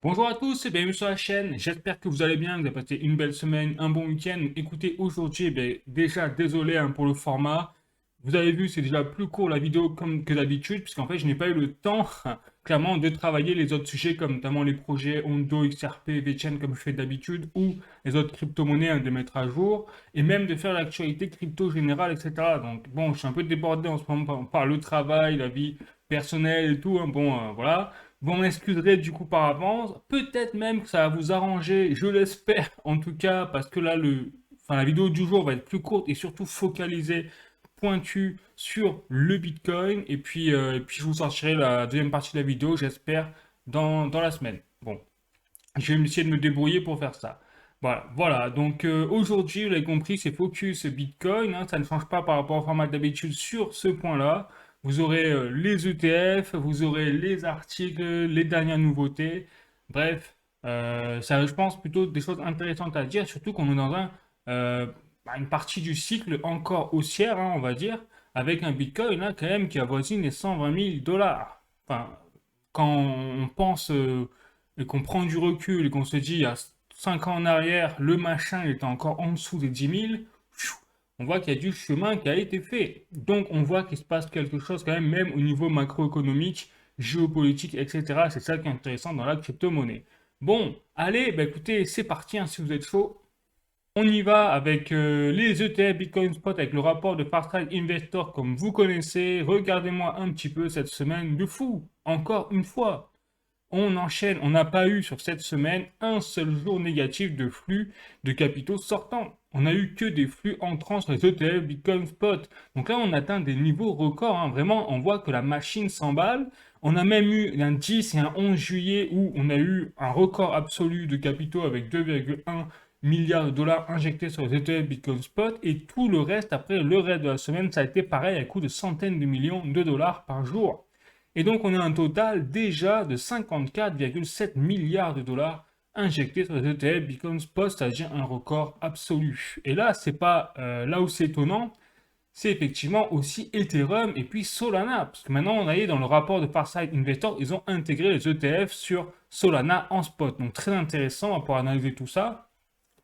Bonjour à tous et bienvenue sur la chaîne. J'espère que vous allez bien, que vous avez passé une belle semaine, un bon week-end. Écoutez, aujourd'hui, déjà désolé pour le format. Vous avez vu, c'est déjà plus court la vidéo comme que d'habitude, puisqu'en fait, je n'ai pas eu le temps, clairement, de travailler les autres sujets, comme notamment les projets Ondo, XRP, VeChain, comme je fais d'habitude, ou les autres crypto-monnaies, de mettre à jour, et même de faire l'actualité crypto générale, etc. Donc, bon, je suis un peu débordé en ce moment par le travail, la vie personnelle et tout, hein. Bon, voilà. Vous m'excuserez du coup par avance. Peut-être même que ça va vous arranger, je l'espère en tout cas, parce que là, la vidéo du jour va être plus courte et surtout focalisée, pointue sur le Bitcoin. Et puis je vous sortirai la deuxième partie de la vidéo, j'espère, dans la semaine. Bon, je vais essayer de me débrouiller pour faire ça. Voilà. Donc aujourd'hui, vous l'avez compris, c'est focus Bitcoin, hein. Ça ne change pas par rapport au format d'habitude sur ce point-là. Vous aurez les ETF, vous aurez les articles, les dernières nouveautés. Bref, ça, je pense, plutôt des choses intéressantes à dire, surtout qu'on est dans une partie du cycle encore haussière, hein, on va dire, avec un Bitcoin là, quand même qui avoisine les 120 000 dollars. Enfin, quand on pense et qu'on prend du recul et qu'on se dit, il y a 5 ans en arrière, le machin était encore en dessous des 10 000, on voit qu'il y a du chemin qui a été fait. Donc on voit qu'il se passe quelque chose quand même au niveau macroéconomique, géopolitique, etc. C'est ça qui est intéressant dans la crypto-monnaie. Bon, allez, écoutez, c'est parti, hein, si vous êtes chaud. On y va avec les ETF Bitcoin Spot avec le rapport de Farsight Investor comme vous connaissez. Regardez-moi un petit peu cette semaine de fou. Encore une fois, on enchaîne, on n'a pas eu sur cette semaine un seul jour négatif de flux de capitaux sortants. On n'a eu que des flux entrants sur les ETF Bitcoin Spot. Donc là, on atteint des niveaux records, hein. Vraiment, on voit que la machine s'emballe. On a même eu un 10 et un 11 juillet où on a eu un record absolu de capitaux avec 2,1 milliards de dollars injectés sur les ETF Bitcoin Spot. Et tout le reste, après le reste de la semaine, ça a été pareil à coût de centaines de millions de dollars par jour. Et donc, on a un total déjà de 54,7 milliards de dollars injectés sur les ETF Bitcoin Spot, c'est-à-dire un record absolu. Et là, c'est pas là où c'est étonnant, c'est effectivement aussi Ethereum et puis Solana, parce que maintenant, on a dans le rapport de Farsight Investor, ils ont intégré les ETF sur Solana en spot. Donc, très intéressant pour analyser tout ça.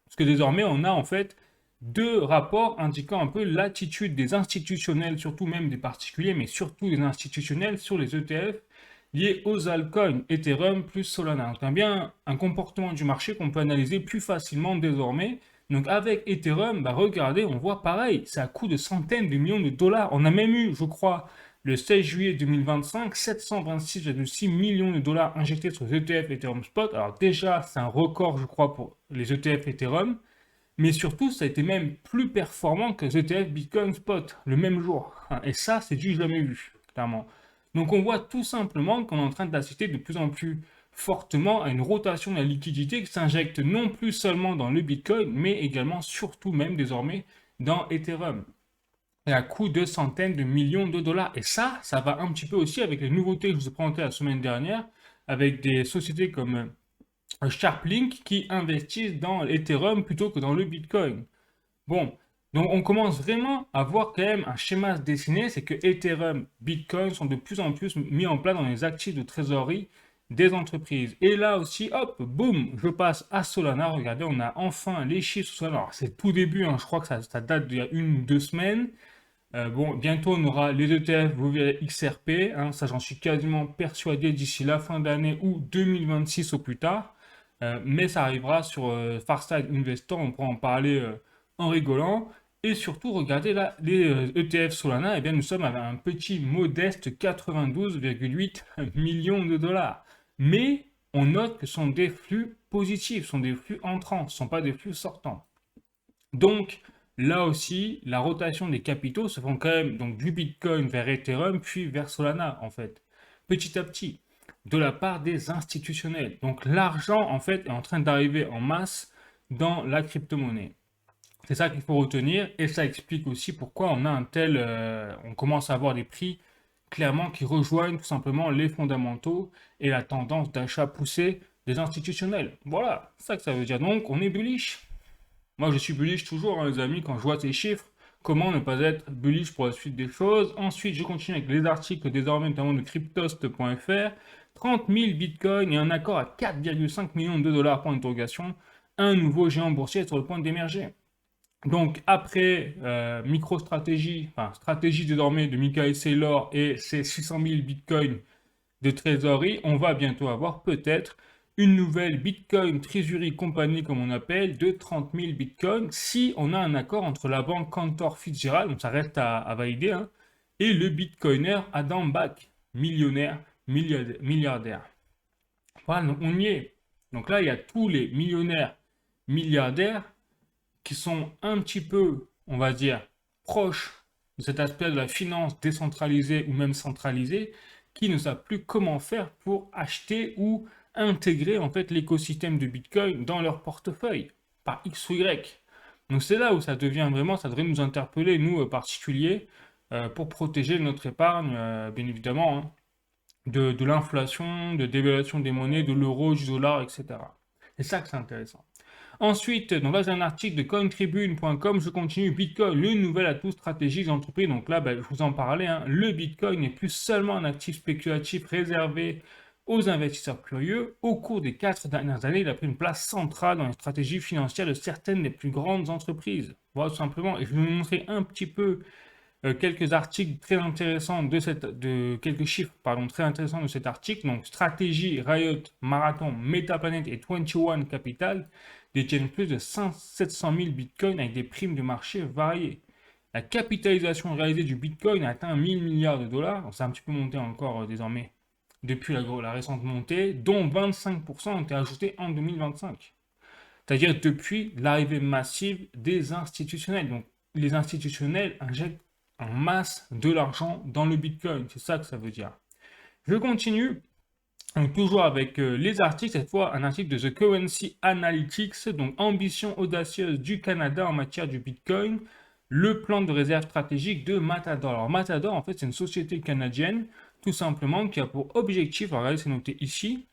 Parce que désormais, on a en fait deux rapports indiquant un peu l'attitude des institutionnels, surtout même des particuliers, mais surtout des institutionnels sur les ETF liés aux altcoins Ethereum plus Solana. Donc, on a bien un comportement du marché qu'on peut analyser plus facilement désormais. Donc avec Ethereum, regardez, on voit pareil, c'est à coût de centaines de millions de dollars. On a même eu, je crois, le 16 juillet 2025, 726,6 millions de dollars injectés sur les ETF Ethereum Spot. Alors déjà, c'est un record, je crois, pour les ETF Ethereum. Mais surtout, ça a été même plus performant que les ETF Bitcoin Spot le même jour. Et ça, c'est du jamais vu, clairement. Donc on voit tout simplement qu'on est en train d'assister de plus en plus fortement à une rotation de la liquidité qui s'injecte non plus seulement dans le Bitcoin, mais également, surtout même désormais, dans Ethereum et à coût de centaines de millions de dollars. Et ça va un petit peu aussi avec les nouveautés que je vous ai présentées la semaine dernière, avec des sociétés comme Sharplink qui investissent dans l'Ethereum plutôt que dans le Bitcoin. Bon, donc on commence vraiment à voir quand même un schéma se dessiner, c'est que Ethereum, Bitcoin sont de plus en plus mis en place dans les actifs de trésorerie des entreprises. Et là aussi, hop, boum, je passe à Solana. Regardez, on a enfin les chiffres sur Solana. Alors, c'est tout début, hein, je crois que ça date d'il y a 1 ou 2 semaines. Bon, bientôt on aura les ETF, vous verrez XRP, hein, ça j'en suis quasiment persuadé d'ici la fin d'année ou 2026 au plus tard. Mais ça arrivera sur Farsight Investor, on pourra en parler en rigolant. Et surtout, regardez là, les ETF Solana, eh bien nous sommes à un petit modeste 92,8 millions de dollars. Mais on note que ce sont des flux positifs, ce sont des flux entrants, ce ne sont pas des flux sortants. Donc, là aussi, la rotation des capitaux se font quand même donc du Bitcoin vers Ethereum, puis vers Solana, en fait, petit à petit, de la part des institutionnels. Donc, l'argent, en fait, est en train d'arriver en masse dans la crypto-monnaie. C'est ça qu'il faut retenir, et ça explique aussi pourquoi on a on commence à avoir des prix clairement qui rejoignent tout simplement les fondamentaux et la tendance d'achat poussé des institutionnels. Voilà, c'est ça que ça veut dire. Donc, on est bullish. Moi, je suis bullish toujours, hein, les amis, quand je vois ces chiffres. Comment ne pas être bullish pour la suite des choses. Ensuite, je continue avec les articles désormais, notamment de cryptost.fr. 30 000 bitcoins et un accord à 4,5 millions de dollars, point d'interrogation, un nouveau géant boursier est sur le point d'émerger. Donc après MicroStrategy, enfin stratégie désormais de Michael Saylor et ses 600 000 bitcoins de trésorerie, on va bientôt avoir peut-être une nouvelle Bitcoin Treasury Company, comme on appelle, de 30 000 bitcoins, si on a un accord entre la banque Cantor Fitzgerald, donc ça reste à valider, hein, et le bitcoiner Adam Back, millionnaire, milliardaire. Voilà, donc on y est. Donc là, il y a tous les millionnaires, milliardaires qui sont un petit peu, on va dire, proches de cet aspect de la finance décentralisée ou même centralisée, qui ne savent plus comment faire pour acheter ou intégrer en fait l'écosystème de Bitcoin dans leur portefeuille, par X ou Y. Donc c'est là où ça devient vraiment, ça devrait nous interpeller, nous particuliers, pour protéger notre épargne, bien évidemment, hein, de l'inflation, de dévaluation des monnaies, de l'euro, du dollar, etc. C'est ça que c'est intéressant. Ensuite, donc là, j'ai un article de cointribune.com. Je continue. Bitcoin, le nouvel atout stratégique d'entreprise. Donc là, je vous en parlais. Hein, le Bitcoin n'est plus seulement un actif spéculatif réservé aux investisseurs curieux. Au cours des 4 dernières années, il a pris une place centrale dans les stratégies financières de certaines des plus grandes entreprises. Voilà, tout simplement. Et je vais vous montrer un petit peu quelques articles très intéressants quelques chiffres, pardon, très intéressants de cet article. Donc, Stratégie, Riot, Marathon, Metaplanet et 21 Capital détiennent plus de 700 000 bitcoins avec des primes de marché variées. La capitalisation réalisée du bitcoin a atteint 1000 milliards de dollars. Ça a un petit peu monté encore désormais depuis la récente montée, dont 25% ont été ajoutés en 2025. C'est-à-dire depuis l'arrivée massive des institutionnels. Donc, les institutionnels injectent en masse de l'argent dans le Bitcoin. C'est ça que ça veut dire. Je continue. Donc, toujours avec les articles, cette fois un article de The Currency Analytics, donc ambition audacieuse du Canada en matière du Bitcoin, le plan de réserve stratégique de Matador. Alors Matador, en fait, c'est une société canadienne, tout simplement, qui a pour objectif, alors regardez, c'est noté ici,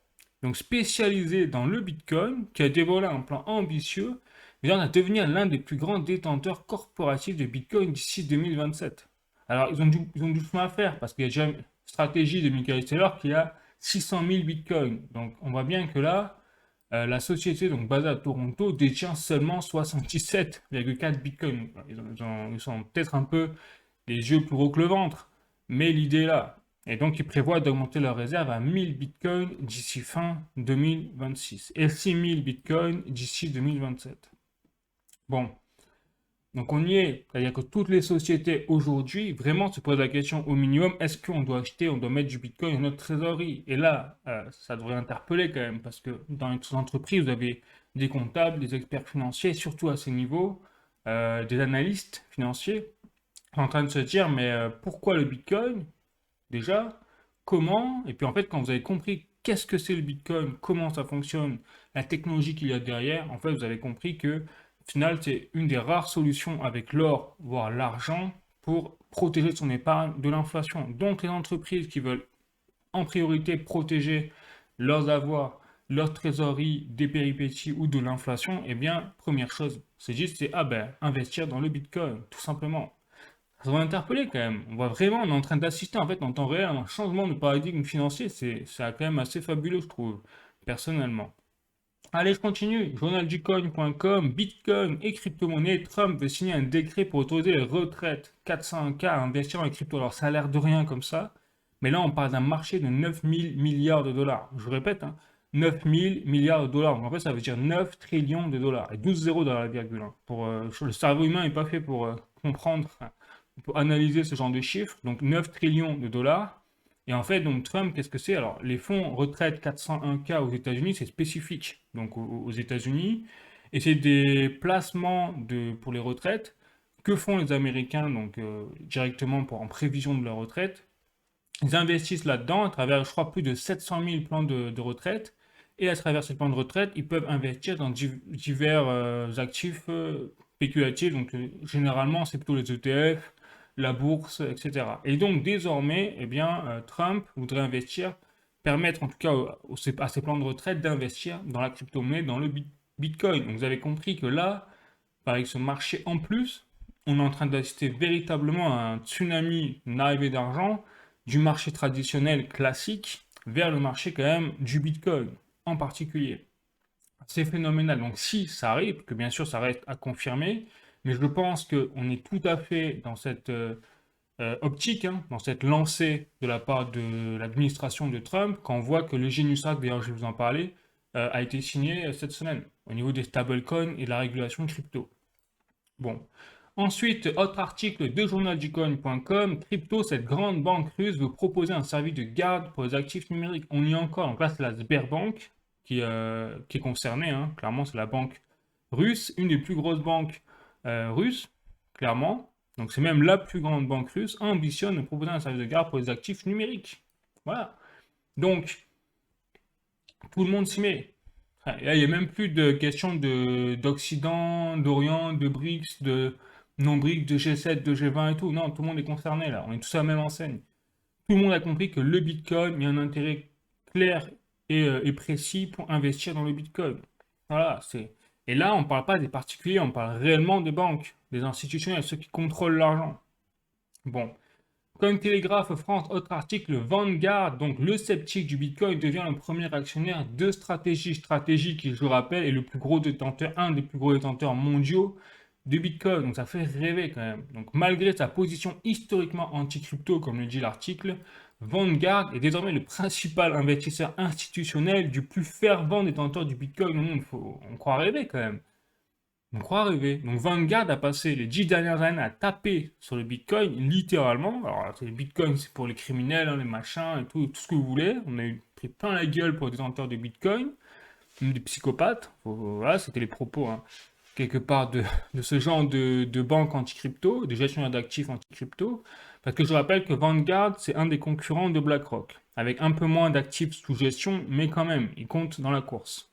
donc spécialisée dans le Bitcoin, qui a dévoilé un plan ambitieux visant à devenir l'un des plus grands détenteurs corporatifs de Bitcoin d'ici 2027. Alors, ils ont du chemin à faire, parce qu'il y a déjà une stratégie de Michael Saylor qui a 600 000 bitcoins. Donc, on voit bien que là, la société donc, basée à Toronto détient seulement 77,4 bitcoins. Ils sont peut-être un peu les yeux plus gros que le ventre, mais l'idée est là. Et donc, ils prévoient d'augmenter leur réserve à 1000 bitcoins d'ici fin 2026 et 6000 bitcoins d'ici 2027. Bon, donc on y est, c'est-à-dire que toutes les sociétés aujourd'hui vraiment se posent la question au minimum, est-ce qu'on doit acheter, on doit mettre du Bitcoin dans notre trésorerie? Et là, ça devrait interpeller quand même, parce que dans les entreprises, vous avez des comptables, des experts financiers, surtout à ces niveaux, des analystes financiers, en train de se dire, mais pourquoi le Bitcoin? Déjà, comment? Et puis en fait, quand vous avez compris qu'est-ce que c'est le Bitcoin, comment ça fonctionne, la technologie qu'il y a derrière, en fait, vous avez compris que au final, c'est une des rares solutions avec l'or, voire l'argent, pour protéger son épargne de l'inflation. Donc les entreprises qui veulent en priorité protéger leurs avoirs, leur trésorerie des péripéties ou de l'inflation, eh bien, première chose, c'est juste, c'est investir dans le Bitcoin, tout simplement. Ça doit interpeller quand même. On voit vraiment, on est en train d'assister en fait en temps réel à un changement de paradigme financier. C'est quand même assez fabuleux, je trouve, personnellement. Allez, je continue. Journalducoin.com, Bitcoin et crypto-monnaie. Trump veut signer un décret pour autoriser les retraites 401K à investir en crypto. Alors, ça a l'air de rien comme ça. Mais là, on parle d'un marché de 9 000 milliards de dollars. Je répète, hein, 9 000 milliards de dollars. Donc, en fait, ça veut dire 9 trillions de dollars. Et 12 zéros dans la virgule. Hein. Le cerveau humain n'est pas fait pour comprendre, pour analyser ce genre de chiffres. Donc, 9 trillions de dollars. Et en fait, donc Trump, qu'est-ce que c'est? Alors, les fonds retraite 401K aux États-Unis, c'est spécifique, donc aux États-Unis, et c'est des placements pour les retraites que font les Américains, donc directement en prévision de leur retraite. Ils investissent là-dedans à travers, je crois, plus de 700 000 plans de retraite, et à travers ces plans de retraite, ils peuvent investir dans divers actifs spéculatifs, donc généralement, c'est plutôt les ETF, la bourse, etc. Et donc désormais, eh bien, Trump voudrait investir, permettre en tout cas à ses plans de retraite d'investir dans la crypto-monnaie, dans le Bitcoin. Donc vous avez compris que là, avec ce marché en plus, on est en train d'assister véritablement à un tsunami, une arrivée d'argent du marché traditionnel classique vers le marché quand même du Bitcoin en particulier. C'est phénoménal. Donc si ça arrive, que bien sûr ça reste à confirmer, mais je pense qu'on est tout à fait dans cette optique, hein, dans cette lancée de la part de l'administration de Trump, quand on voit que le Genius Act, d'ailleurs je vais vous en parler, a été signé cette semaine au niveau des stablecoins et de la régulation crypto. Bon. Ensuite, autre article de journalducoin.com, Crypto, cette grande banque russe veut proposer un service de garde pour les actifs numériques. On y est encore, donc là c'est la Sberbank qui est concernée, hein. Clairement c'est la banque russe, une des plus grosses banques russes, clairement. Donc c'est même la plus grande banque russe, ambitionne de proposer un service de garde pour les actifs numériques. Voilà. Donc, tout le monde s'y met. Et là, il n'y a même plus de question d'Occident, d'Orient, de BRICS, de non-BRICS, de G7, de G20 et tout. Non, tout le monde est concerné là. On est tous à la même enseigne. Tout le monde a compris que le Bitcoin, il y a un intérêt clair et précis pour investir dans le Bitcoin. Voilà, c'est. Et là, on ne parle pas des particuliers, on parle réellement des banques, des institutionnels, ceux qui contrôlent l'argent. Bon. Cointelegraph France, autre article, Vanguard, donc le sceptique du Bitcoin, devient le premier actionnaire de Stratégie. Stratégie qui, je le rappelle, est le plus gros détenteur, un des plus gros détenteurs mondiaux de Bitcoin. Donc ça fait rêver quand même. Donc malgré sa position historiquement anti-crypto, comme le dit l'article, Vanguard est désormais le principal investisseur institutionnel du plus fervent détenteur du Bitcoin au monde. On croit rêver quand même. On croit rêver. Donc Vanguard a passé les 10 dernières années à taper sur le Bitcoin, littéralement. Alors, le Bitcoin, c'est pour les criminels, hein, les machins et tout, tout ce que vous voulez. On a eu pris plein la gueule pour les détenteurs de Bitcoin, même des psychopathes. Voilà, c'était les propos, hein, quelque part, de ce genre de banque anti-crypto, de gestionnaire d'actifs anti-crypto. Parce que je rappelle que Vanguard, c'est un des concurrents de BlackRock, avec un peu moins d'actifs sous gestion, mais quand même, il compte dans la course.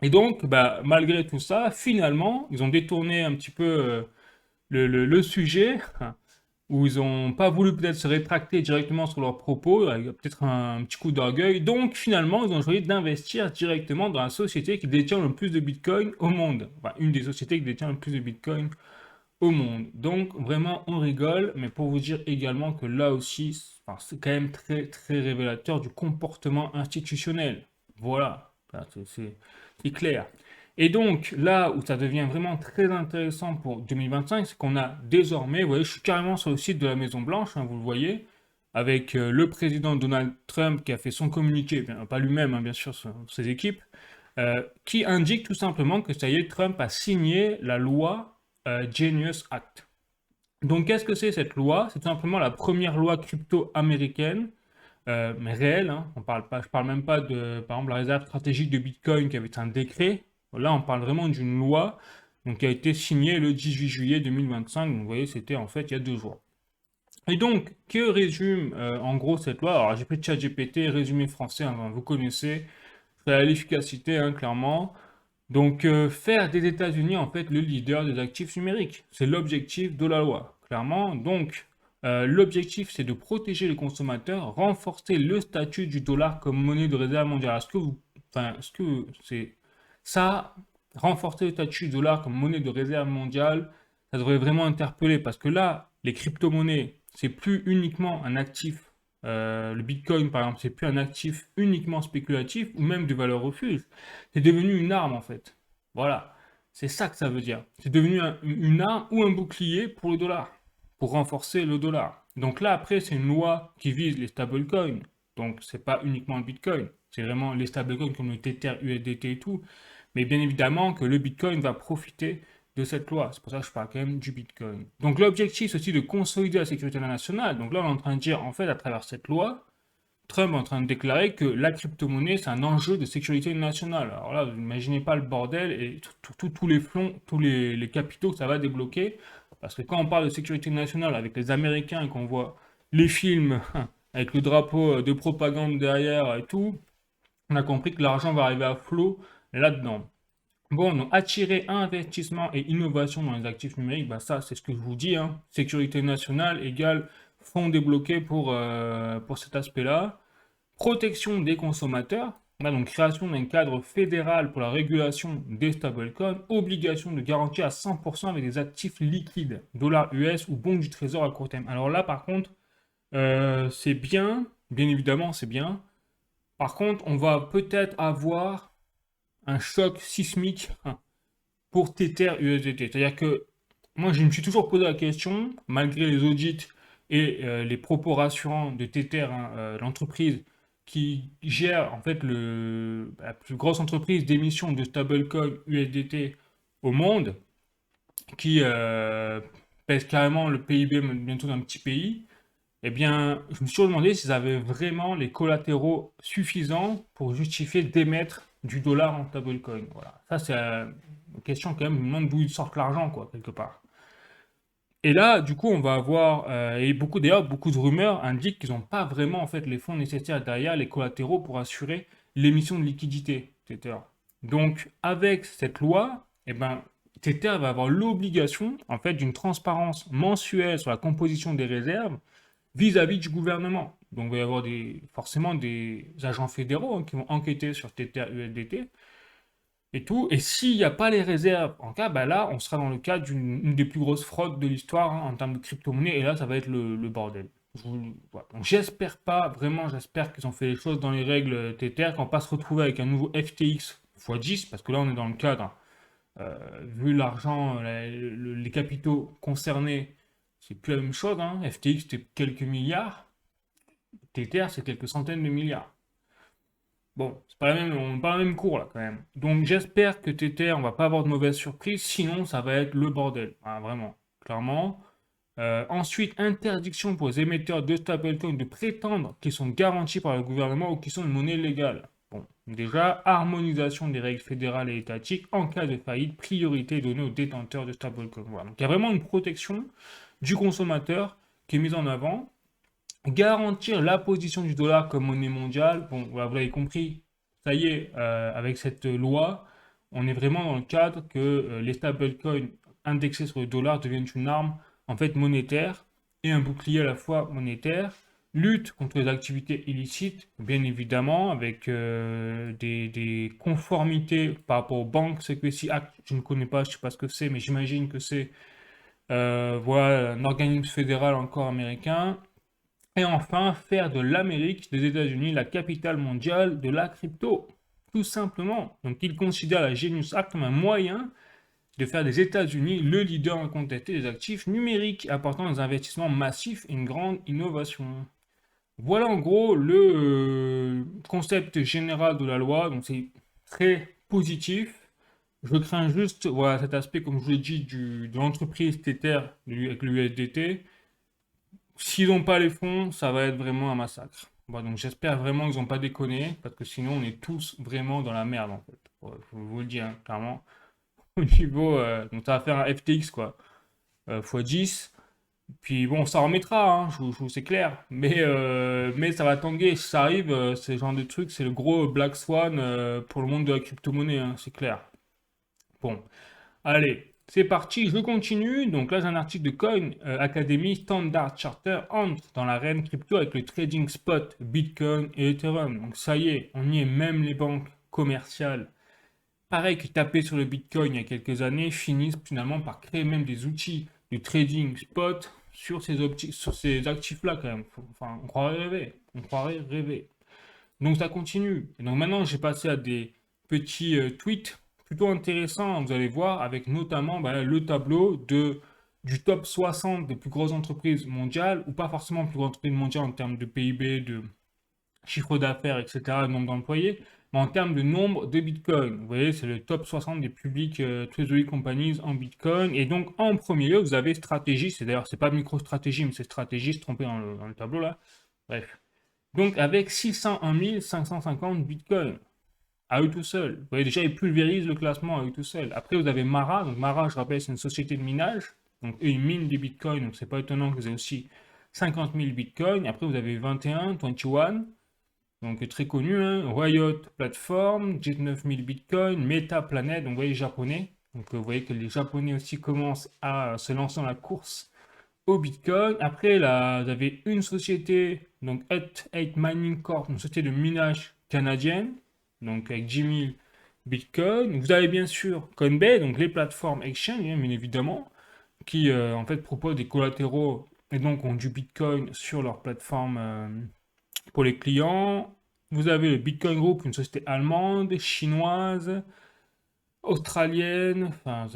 Et donc, bah, malgré tout ça, finalement, ils ont détourné un petit peu le sujet, où ils n'ont pas voulu peut-être se rétracter directement sur leurs propos, avec peut-être un petit coup d'orgueil. Donc, finalement, ils ont choisi d'investir directement dans la société qui détient le plus de Bitcoin au monde. Enfin, une des sociétés qui détient le plus de Bitcoin au monde. Donc, vraiment, on rigole, mais pour vous dire également que là aussi, enfin, c'est quand même très, très révélateur du comportement institutionnel. Voilà. Enfin, c'est clair. Et donc, là où ça devient vraiment très intéressant pour 2025, c'est qu'on a désormais, vous voyez, je suis carrément sur le site de la Maison-Blanche, hein, vous le voyez, avec le président Donald Trump qui a fait son communiqué, pas lui-même, hein, bien sûr, ses équipes, qui indique tout simplement que ça y est, Trump a signé la loi Genius Act. Donc, qu'est-ce que c'est cette loi? C'est tout simplement la première loi crypto américaine mais réel, hein. On parle pas, je parle même pas de, par exemple, la réserve stratégique de Bitcoin qui avait été un décret. Là, on parle vraiment d'une loi donc, qui a été signée le 18 juillet 2025. Donc, vous voyez, c'était en fait il y a 2 jours. Et donc, que résume en gros cette loi? Alors, j'ai pris ChatGPT, résumé français, hein, vous connaissez. C'est à l'efficacité, hein, clairement. Donc, faire des États-Unis, en fait, le leader des actifs numériques. C'est l'objectif de la loi, clairement. Donc, l'objectif, c'est de protéger les consommateurs, renforcer le statut du dollar comme monnaie de réserve mondiale. Est-ce que c'est ça, renforcer le statut du dollar comme monnaie de réserve mondiale, ça devrait vraiment interpeller parce que là, les crypto-monnaies, c'est plus uniquement un actif. Le Bitcoin, par exemple, c'est plus un actif uniquement spéculatif ou même de valeur refuge. C'est devenu une arme en fait. Voilà, c'est ça que ça veut dire. C'est devenu une arme ou un bouclier pour le dollar pour renforcer le dollar. Donc là, après, c'est une loi qui vise les stablecoins. Donc, c'est pas uniquement le Bitcoin. C'est vraiment les stablecoins comme le Tether, USDT et tout. Mais bien évidemment que le Bitcoin va profiter de cette loi. C'est pour ça que je parle quand même du Bitcoin. Donc, l'objectif, c'est aussi de consolider la sécurité nationale. Donc là, on est en train de dire, en fait, à travers cette loi, Trump est en train de déclarer que la crypto-monnaie, c'est un enjeu de sécurité nationale. Alors là, vous n'imaginez pas le bordel et tous les fonds, tous les capitaux que ça va débloquer. Parce que quand on parle de sécurité nationale avec les Américains et qu'on voit les films avec le drapeau de propagande derrière et tout, on a compris que l'argent va arriver à flot là-dedans. Bon, donc attirer investissement et innovation dans les actifs numériques, bah ça c'est ce que je vous dis, hein. Sécurité nationale égale fonds débloqués pour cet aspect-là. Protection des consommateurs, donc création d'un cadre fédéral pour la régulation des stablecoins, obligation de garantie à 100% avec des actifs liquides, dollars US ou bons du trésor à court terme. Alors là par contre, c'est bien évidemment c'est bien, Par contre, on va peut-être avoir un choc sismique pour Tether USDT. C'est-à-dire que moi, je me suis toujours posé la question, malgré les audits et les propos rassurants de Tether, hein, l'entreprise qui gère en fait la plus grosse entreprise d'émission de stablecoin USDT au monde, qui pèse carrément le PIB bientôt d'un petit pays. Eh bien, je me suis toujours demandé s'ils avaient vraiment les collatéraux suffisants pour justifier d'émettre du dollar en stablecoin. Voilà. Ça, c'est une question quand même, je me demande d'où ils sortent l'argent, quoi, quelque part. Et là, du coup, on va avoir, et beaucoup d'ailleurs, beaucoup de rumeurs indiquent qu'ils n'ont pas vraiment en fait les fonds nécessaires derrière les collatéraux pour assurer l'émission de liquidité, Tether. Donc, avec cette loi, eh ben, Tether va avoir l'obligation en fait d'une transparence mensuelle sur la composition des réserves vis-à-vis du gouvernement. Donc, il va y avoir forcément des agents fédéraux, hein, qui vont enquêter sur Tether USDT et tout. Et s'il n'y a pas les réserves en cas, bah là, on sera dans le cas d'une des plus grosses fraudes de l'histoire, hein, en termes de crypto-monnaie. Et là, ça va être le bordel. Voilà. Donc, j'espère pas, vraiment, j'espère qu'ils ont fait les choses dans les règles Tether, qu'on va pas se retrouver avec un nouveau FTX x 10, parce que là, on est dans le cadre, hein. Vu l'argent, les capitaux concernés, c'est plus la même chose, hein. FTX, c'était quelques milliards. Tether, c'est quelques centaines de milliards. Bon, c'est pas la même, on n'est pas dans le même cours là quand même. Donc j'espère que Tether, on va pas avoir de mauvaises surprises, sinon ça va être le bordel. Ah, vraiment, clairement. Ensuite, interdiction pour les émetteurs de stablecoins de prétendre qu'ils sont garantis par le gouvernement ou qu'ils sont une monnaie légale. Bon, déjà, harmonisation des règles fédérales et étatiques en cas de faillite, priorité donnée aux détenteurs de stablecoins. Voilà. Donc il y a vraiment une protection du consommateur qui est mise en avant. Garantir la position du dollar comme monnaie mondiale, bon, voilà, vous l'avez compris, ça y est, avec cette loi, on est vraiment dans le cadre que les stablecoins indexés sur le dollar deviennent une arme en fait monétaire et un bouclier à la fois monétaire. Lutte contre les activités illicites, bien évidemment, avec des conformités par rapport aux banques Secrecy Act. Je ne connais pas, je ne sais pas ce que c'est, mais j'imagine que c'est voilà, un organisme fédéral encore américain. Et enfin, faire de l'Amérique, des États-Unis, la capitale mondiale de la crypto. Tout simplement. Donc, il considère la Genius Act comme un moyen de faire des États-Unis le leader incontesté des actifs numériques, apportant des investissements massifs et une grande innovation. Voilà en gros le concept général de la loi. Donc, c'est très positif. Je crains juste, voilà, cet aspect, comme je vous l'ai dit, de l'entreprise Tether avec le USDT. S'ils n'ont pas les fonds, ça va être vraiment un massacre. Bon, donc j'espère vraiment qu'ils n'ont pas déconné, parce que sinon on est tous vraiment dans la merde en fait. Ouais, je vous le dis, hein, clairement. Au niveau, donc ça va faire un FTX quoi, x 10. Puis bon, ça remettra, hein, c'est clair. Mais ça va tanguer. Si ça arrive, ce genre de truc, c'est le gros Black Swan pour le monde de la crypto-monnaie, hein, c'est clair. Bon, allez, c'est parti, je continue. Donc là, j'ai un article de Coin Academy. Standard Charter entre dans l'arène crypto avec le trading spot Bitcoin et Ethereum. Donc ça y est, on y est, même les banques commerciales, pareil que taper sur le Bitcoin il y a quelques années, finissent finalement par créer même des outils de trading spot sur ces actifs-là quand même. Enfin, on croirait rêver. On croirait rêver. Donc ça continue. Et donc maintenant, j'ai passé à des petits tweets plutôt intéressants, vous allez voir, avec notamment bah, le tableau du top 60 des plus grosses entreprises mondiales, ou pas forcément plus grosses entreprises mondiales en termes de PIB, de chiffre d'affaires, etc., de nombre d'employés, mais en termes de nombre de Bitcoin. Vous voyez, c'est le top 60 des publics treasury companies en Bitcoin. Et donc, en premier lieu, vous avez Stratégie. C'est d'ailleurs, c'est pas MicroStratégie, mais c'est Stratégie, se tromper dans le tableau là. Bref. Donc avec 601 550 bitcoins à eux tout seuls. Vous voyez déjà, ils pulvérisent le classement à eux tout seuls. Après, vous avez Mara. Donc Mara, je rappelle, c'est une société de minage. Donc eux, ils minent des bitcoins. Donc c'est pas étonnant que vous ayez aussi 50 000 bitcoins. Après, vous avez 21, 21. Donc très connu, hein. Riot Platform, 19 000 bitcoins. Meta Planet, donc vous voyez, japonais. Donc vous voyez que les japonais aussi commencent à se lancer dans la course au Bitcoin. Après, là, vous avez une société, donc Hut 8 Mining Corp, une société de minage canadienne, donc avec 10 000 Bitcoin. Vous avez bien sûr Coinbase, donc les plateformes exchange, hein, bien évidemment, qui en fait proposent des collatéraux et donc ont du Bitcoin sur leur plateforme pour les clients. Vous avez le Bitcoin Group, une société allemande, chinoise, australienne, enfin,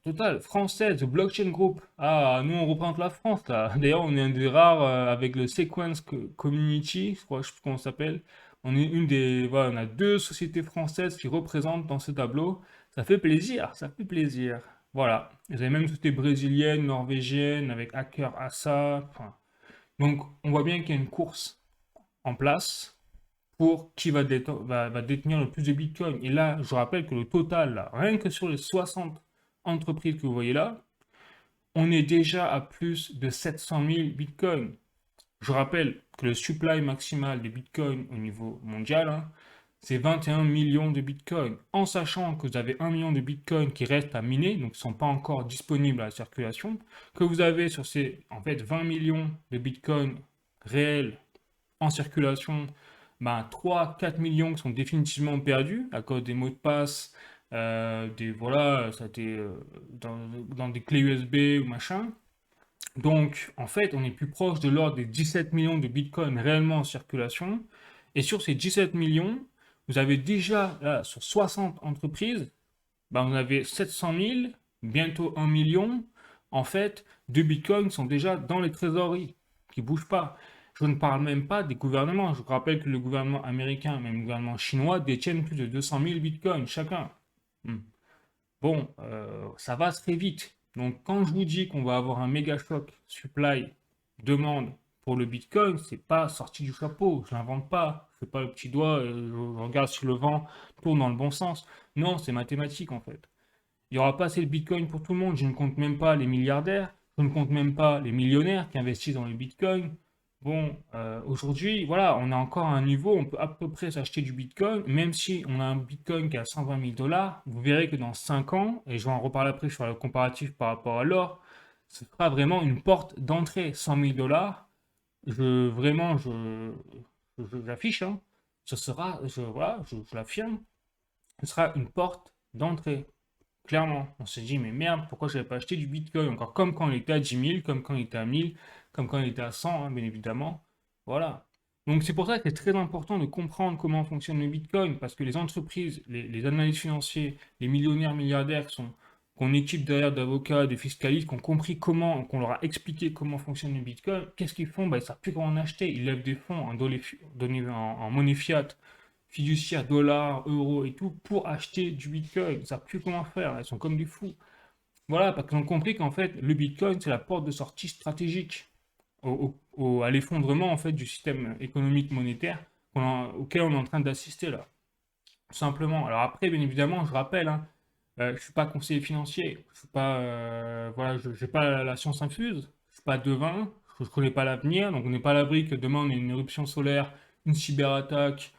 total, française, le Blockchain Group. Ah, nous, on représente la France, là. D'ailleurs, on est un des rares avec le Sequence Community, je crois, je sais plus comment ça s'appelle. On est une des, voilà, on a deux sociétés françaises qui représentent dans ce tableau. Ça fait plaisir, ça fait plaisir. Voilà. Vous avez même une société brésilienne, norvégienne, avec Hacker Assa. Enfin, donc, on voit bien qu'il y a une course en place pour qui va détenir le plus de Bitcoin. Et là, je rappelle que le total, là, rien que sur les 60 entreprises que vous voyez là, on est déjà à plus de 700 000 Bitcoins. Je rappelle que le supply maximal des Bitcoins au niveau mondial, hein, c'est 21 millions de Bitcoins. En sachant que vous avez 1 million de Bitcoins qui restent à miner, donc qui ne sont pas encore disponibles à la circulation, que vous avez sur ces en fait 20 millions de Bitcoins réels en circulation, ben, 3-4 millions qui sont définitivement perdus à cause des mots de passe, voilà, ça a été dans des clés USB ou machin. Donc, en fait, on est plus proche de l'ordre des 17 millions de Bitcoin réellement en circulation. Et sur ces 17 millions, vous avez déjà, là, sur 60 entreprises, ben, vous avez 700 000, bientôt 1 million, en fait, de Bitcoin sont déjà dans les trésoreries, qui ne bougent pas. Je ne parle même pas des gouvernements. Je vous rappelle que le gouvernement américain, même le gouvernement chinois, détiennent plus de 200 000 Bitcoins chacun. Hmm. Bon, ça va très vite. Donc, quand je vous dis qu'on va avoir un méga choc supply-demande pour le Bitcoin, c'est pas sorti du chapeau. Je l'invente pas. Je fais pas le petit doigt, je regarde si le vent tourne dans le bon sens. Non, c'est mathématique en fait. Il n'y aura pas assez de Bitcoin pour tout le monde. Je ne compte même pas les milliardaires. Je ne compte même pas les millionnaires qui investissent dans le Bitcoin. Bon, aujourd'hui, voilà, on a encore un niveau, on peut à peu près s'acheter du Bitcoin, même si on a un Bitcoin qui est à 120 000 dollars. Vous verrez que dans 5 ans, et je vais en reparler après sur le comparatif par rapport à l'or, ce sera vraiment une porte d'entrée. 100 000 dollars, vraiment, j'affiche, hein. Ce sera, voilà, je l'affirme, ce sera une porte d'entrée. Clairement, on s'est dit, mais merde, pourquoi je n'avais pas acheté du Bitcoin encore comme quand il était à 10 000, comme quand il était à 1000, comme quand il était à 100, hein, bien évidemment. Voilà. Donc c'est pour ça que c'est très important de comprendre comment fonctionne le Bitcoin, parce que les entreprises, les analystes financiers, les millionnaires, milliardaires qu'on équipe derrière d'avocats, de fiscalistes, qui ont compris comment, qu'on leur a expliqué comment fonctionne le Bitcoin, qu'est-ce qu'ils font? Bah, ils ne savent plus comment en acheter. Ils lèvent des fonds en monnaie fiat fiduciaires, dollars, euros et tout, pour acheter du Bitcoin. Ils ne savent plus comment faire, ils sont comme des fous. Voilà, parce qu'ils ont compris qu'en fait, le Bitcoin, c'est la porte de sortie stratégique à l'effondrement en fait, du système économique monétaire auquel on est en train d'assister là. Tout simplement. Alors après, bien évidemment, je rappelle, hein, je ne suis pas conseiller financier, je suis pas, voilà, je n'ai pas la science infuse, je ne suis pas devin, je ne connais pas l'avenir, donc on n'est pas à l'abri que demain on ait une éruption solaire, une cyberattaque,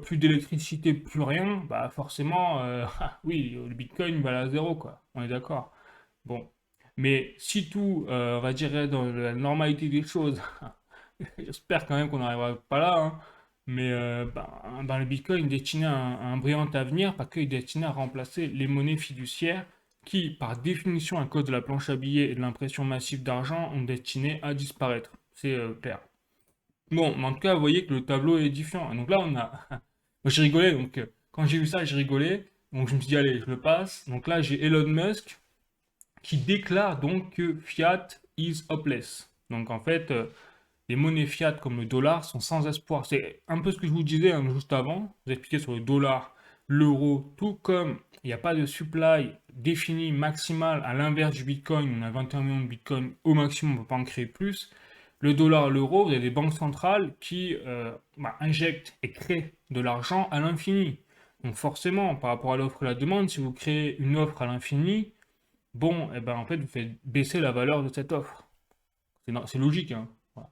plus d'électricité, plus rien, bah forcément, oui, le Bitcoin va à zéro, quoi. On est d'accord. Bon. Mais si tout, on va dire, dans la normalité des choses, j'espère quand même qu'on n'arrivera pas là, hein, mais le Bitcoin est destiné à un brillant avenir, parce qu'il est destiné à remplacer les monnaies fiduciaires qui, par définition, à cause de la planche à billets et de l'impression massive d'argent, ont destiné à disparaître. C'est clair. Bon, mais en tout cas, vous voyez que le tableau est différent. Donc là, on a. Moi, j'ai rigolé. Donc, quand j'ai vu ça, j'ai rigolé. Donc, je me suis dit, allez, je le passe. Donc là, j'ai Elon Musk qui déclare donc que fiat is hopeless. Donc, en fait, les monnaies fiat comme le dollar sont sans espoir. C'est un peu ce que je vous disais hein, juste avant. Vous expliqué sur le dollar, l'euro, tout comme il n'y a pas de supply défini maximal à l'inverse du Bitcoin. On a 21 millions de Bitcoin au maximum, on ne peut pas en créer plus. Le dollar, l'euro, vous avez des banques centrales qui injectent et créent de l'argent à l'infini. Donc forcément, par rapport à l'offre et la demande, si vous créez une offre à l'infini, bon, eh ben, en fait, vous faites baisser la valeur de cette offre. C'est logique, hein. Voilà.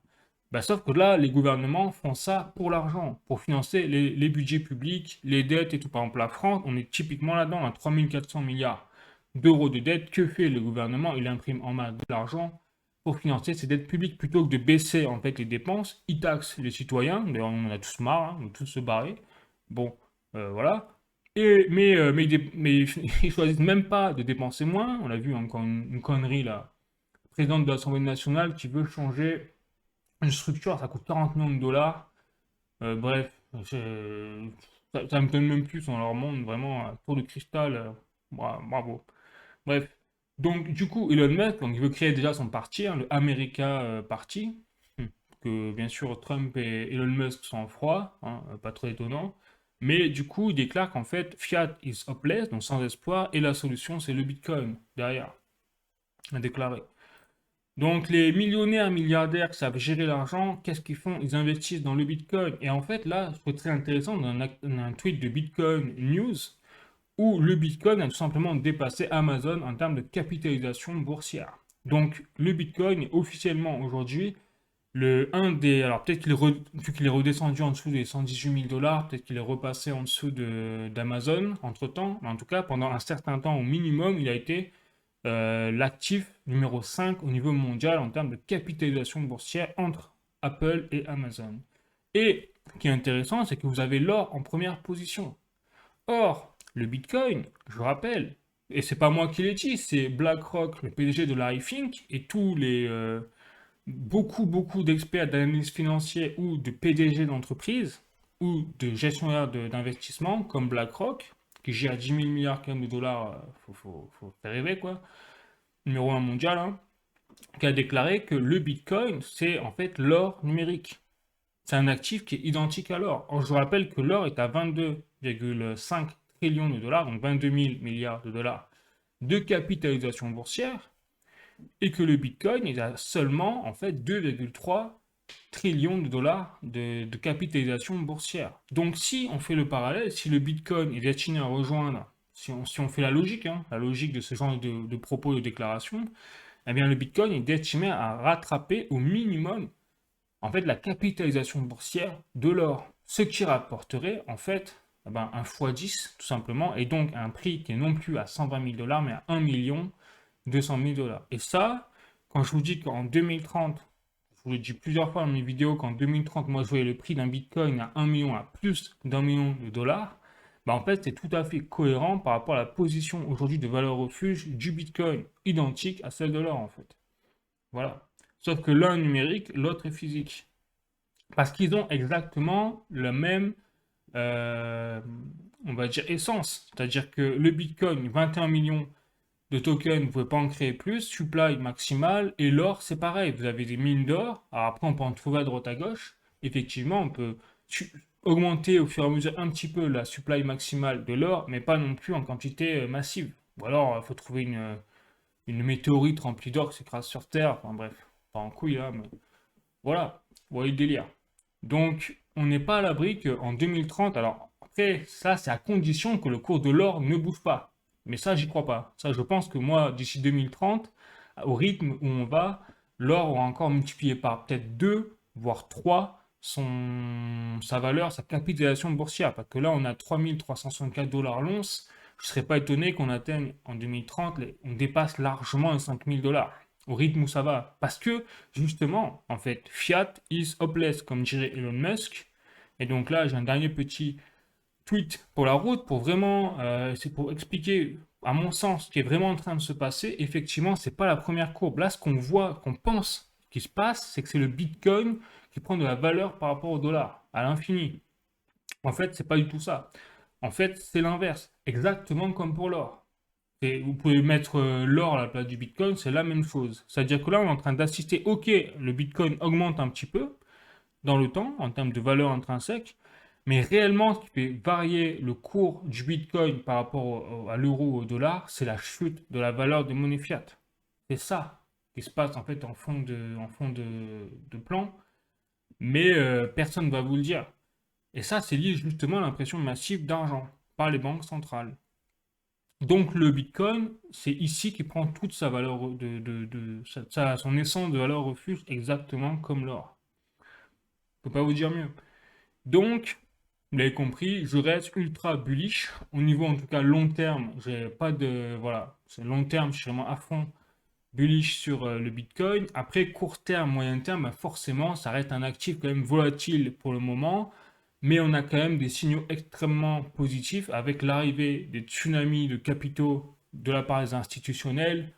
Bah, sauf que là, les gouvernements font ça pour l'argent, pour financer les budgets publics, les dettes et tout. Par exemple, la France, on est typiquement là-dedans, à 3400 milliards d'euros de dettes. Que fait le gouvernement? Il imprime en masse de l'argent pour financer ses dettes publiques plutôt que de baisser en fait les dépenses. Il taxe les citoyens, d'ailleurs on en a tous marre, hein, on veut tous se barrer. Bon, voilà. Mais ils choisissent même pas de dépenser moins. On a vu encore une connerie là. Présidente de l'Assemblée nationale qui veut changer une structure, ça coûte 40 millions de dollars. Bref, ça me donne même plus dans leur monde, vraiment, un tour de cristal, bravo. Bref, donc du coup, Elon Musk, donc, il veut créer déjà son parti, hein, le America Party, que bien sûr Trump et Elon Musk sont froids, hein, pas trop étonnant. Mais du coup, il déclare qu'en fait, fiat is hopeless, donc sans espoir, et la solution, c'est le Bitcoin derrière, a déclaré. Donc les millionnaires, milliardaires qui savent gérer l'argent, qu'est-ce qu'ils font? Ils investissent dans le Bitcoin. Et en fait, là, je trouve très intéressant, dans un tweet de Bitcoin News, où le Bitcoin a tout simplement dépassé Amazon en termes de capitalisation boursière. Donc le Bitcoin est officiellement aujourd'hui alors peut-être vu qu'il est redescendu en dessous des 118 000 dollars, peut-être qu'il est repassé en dessous d'Amazon entre-temps, mais en tout cas, pendant un certain temps au minimum, il a été l'actif numéro 5 au niveau mondial en termes de capitalisation boursière entre Apple et Amazon. Et ce qui est intéressant, c'est que vous avez l'or en première position. Or, le Bitcoin, je rappelle, et c'est pas moi qui l'ai dit, c'est BlackRock, le PDG de Larry Fink, et tous les beaucoup d'experts d'analyse financière ou de PDG d'entreprise ou de gestionnaires d'investissement comme BlackRock, qui gère 10 000 milliards quand même de dollars, faut faire rêver quoi, numéro un mondial, hein, qui a déclaré que le Bitcoin, c'est en fait l'or numérique. C'est un actif qui est identique à l'or. Or, je vous rappelle que l'or est à 22,5 trillions de dollars, donc 22 000 milliards de dollars de capitalisation boursière, et que le Bitcoin est à seulement en fait 2,3 trillions de dollars de capitalisation boursière. Donc si on fait le parallèle, si le Bitcoin est destiné à rejoindre, si on fait la logique, hein, la logique de ce genre de propos, de déclaration, eh bien le Bitcoin est destiné à rattraper au minimum en fait la capitalisation boursière de l'or, ce qui rapporterait en fait eh ben, un x10 tout simplement, et donc un prix qui est non plus à 120 000 dollars, mais à 1 million 200 000 dollars. Et ça, quand je vous dis qu'en 2030, je vous l'ai dit plusieurs fois dans mes vidéos, qu'en 2030, moi je voyais le prix d'un Bitcoin à 1 million, à plus d'un million de dollars, bah en fait c'est tout à fait cohérent par rapport à la position aujourd'hui de valeur refuge du Bitcoin, identique à celle de l'or en fait. Voilà. Sauf que l'un est numérique, l'autre est physique. Parce qu'ils ont exactement le même, euh, on va dire, essence. C'est-à-dire que le Bitcoin, 21 millions de tokens, vous ne pouvez pas en créer plus, supply maximal, et l'or, c'est pareil, vous avez des mines d'or, alors après on peut en trouver à droite à gauche, effectivement, on peut augmenter au fur et à mesure un petit peu la supply maximale de l'or, mais pas non plus en quantité massive. Ou alors, il faut trouver une météorite remplie d'or qui s'écrase sur Terre, enfin bref, pas en couille là, mais voilà, vous voyez le délire. Donc, on n'est pas à l'abri qu'en 2030, alors après, ça c'est à condition que le cours de l'or ne bouge pas. Mais ça, j'y crois pas. Ça, je pense que moi, d'ici 2030, au rythme où on va, l'or aura encore multiplié par peut-être 2, voire 3 sa valeur, sa capitalisation boursière. Parce que là, on a 3 364 dollars l'once. Je ne serais pas étonné qu'on atteigne en 2030, on dépasse largement les 5 000 dollars au rythme où ça va. Parce que, justement, en fait, fiat is hopeless, comme dirait Elon Musk. Et donc là, j'ai un dernier petit tweet pour la route, pour vraiment, c'est pour expliquer, à mon sens, ce qui est vraiment en train de se passer. Effectivement, c'est pas la première courbe. Là, ce qu'on voit, qu'on pense qui se passe, c'est que c'est le Bitcoin qui prend de la valeur par rapport au dollar, à l'infini. En fait, c'est pas du tout ça. En fait, c'est l'inverse, exactement comme pour l'or. Et vous pouvez mettre l'or à la place du Bitcoin, c'est la même chose. C'est-à-dire que là, on est en train d'assister, ok, le Bitcoin augmente un petit peu dans le temps en termes de valeur intrinsèque, mais réellement, ce qui fait varier le cours du Bitcoin par rapport à l'euro ou au dollar, c'est la chute de la valeur des monnaies fiat. C'est ça qui se passe en fait en fond de plan, mais personne ne va vous le dire. Et ça, c'est lié justement à l'impression massive d'argent par les banques centrales. Donc le Bitcoin, c'est ici qu'il prend toute sa valeur son essence de valeur refuge exactement comme l'or. Je peux pas vous dire mieux. Donc, vous l'avez compris, je reste ultra bullish. Au niveau en tout cas long terme, j'ai pas de voilà, c'est long terme, je suis vraiment à fond bullish sur le Bitcoin. Après court terme, moyen terme, bah, forcément, ça reste un actif quand même volatile pour le moment. Mais on a quand même des signaux extrêmement positifs avec l'arrivée des tsunamis de capitaux de la part des institutionnels.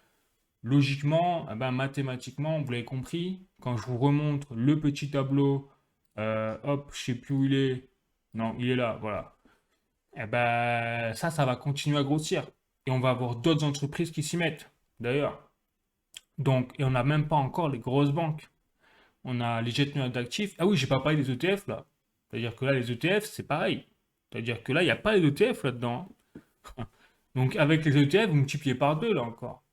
Logiquement, eh ben, mathématiquement, vous l'avez compris, quand je vous remontre le petit tableau Hop, je sais plus où il est. Non, il est là, voilà. Eh ben, ça va continuer à grossir. Et on va avoir d'autres entreprises qui s'y mettent, d'ailleurs. Donc, et on n'a même pas encore les grosses banques. On a les gestionnaires d'actifs. Ah oui, j'ai pas parlé des ETF là. C'est-à-dire que là, les ETF, c'est pareil. C'est-à-dire que là, il n'y a pas les ETF là-dedans, hein. Donc, avec les ETF, vous multipliez par deux là encore.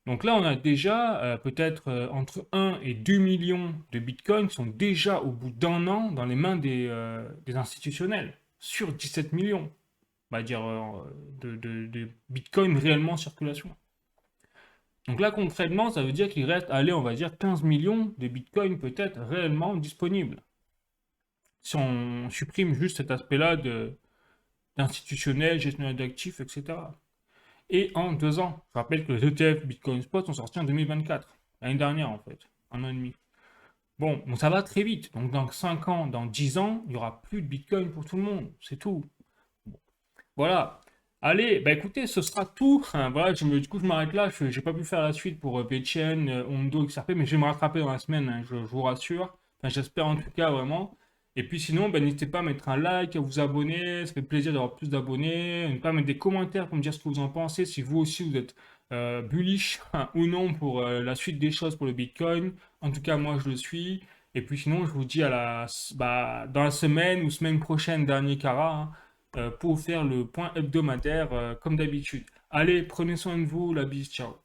Donc là, on a déjà peut-être entre 1 et 2 millions de bitcoins sont déjà au bout d'un an dans les mains des institutionnels, sur 17 millions, on va dire, de bitcoins réellement en circulation. Donc là, concrètement, ça veut dire qu'il reste, allez, on va dire 15 millions de bitcoins peut-être réellement disponibles. Si on supprime juste cet aspect-là d'institutionnel, gestionnaire d'actifs, etc. Et en 2 ans, je rappelle que les ETF Bitcoin Spot sont sortis en 2024, l'année dernière en fait, un an et demi. Bon, ça va très vite. Donc dans 5 ans, dans 10 ans, il n'y aura plus de Bitcoin pour tout le monde. C'est tout. Bon, voilà. Allez, bah écoutez, ce sera tout. Hein, voilà, du coup, je m'arrête là. Je n'ai pas pu faire la suite pour VChain, Ondo, XRP, mais je vais me rattraper dans la semaine, hein, je vous rassure. Enfin, j'espère en tout cas vraiment. Et puis sinon, bah, n'hésitez pas à mettre un like, à vous abonner. Ça fait plaisir d'avoir plus d'abonnés. N'hésitez pas à mettre des commentaires pour me dire ce que vous en pensez. Si vous aussi vous êtes bullish hein, ou non pour la suite des choses pour le Bitcoin. En tout cas, moi je le suis. Et puis sinon, je vous dis dans la semaine ou semaine prochaine, dernier Cara, hein, pour faire le point hebdomadaire comme d'habitude. Allez, prenez soin de vous, la bise, ciao.